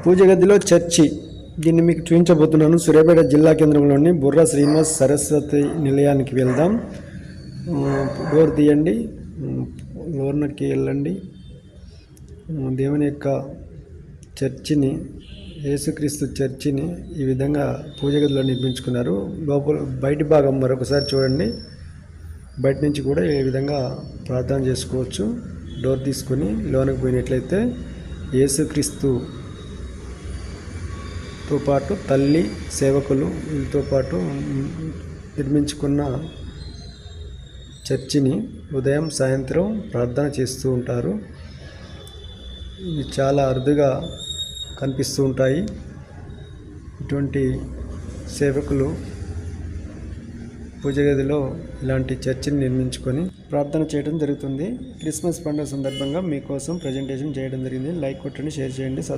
పూజ గదిలో చర్చి. దీన్ని మీకు చూపించబోతున్నాను. సూర్యాపేట జిల్లా కేంద్రంలోని బుర్రా శ్రీనివాస్ సరస్వతి నిలయానికి వెళ్దాం. డోర్ తీయండి, లోనకి వెళ్ళండి. దేవుని యొక్క చర్చిని, యేసుక్రీస్తు చర్చిని ఈ విధంగా పూజ గదిలో నిర్మించుకున్నారు. లోపల బయటి భాగం మరొకసారి చూడండి. బయట నుంచి కూడా ఈ విధంగా ప్రార్థన చేసుకోవచ్చు. డోర్ తీసుకొని లోనకి పోయినట్లయితే యేసుక్రీస్తుతో పాటు తల్లి, సేవకులు వీళ్ళతో పాటు నిర్మించుకున్న చర్చిని ఉదయం సాయంత్రం ప్రార్థన చేస్తూ ఉంటారు. ఇవి చాలా అరుదుగా కనిపిస్తూ ఉంటాయి. ఇటువంటి సేవకులు పూజ గదిలో ఇలాంటి చర్చిని నిర్మించుకొని ప్రార్థన చేయడం జరుగుతుంది. క్రిస్మస్ పండుగ సందర్భంగా మీకోసం ప్రజెంటేషన్ చేయడం జరిగింది. లైక్ కొట్టండి, షేర్ చేయండి.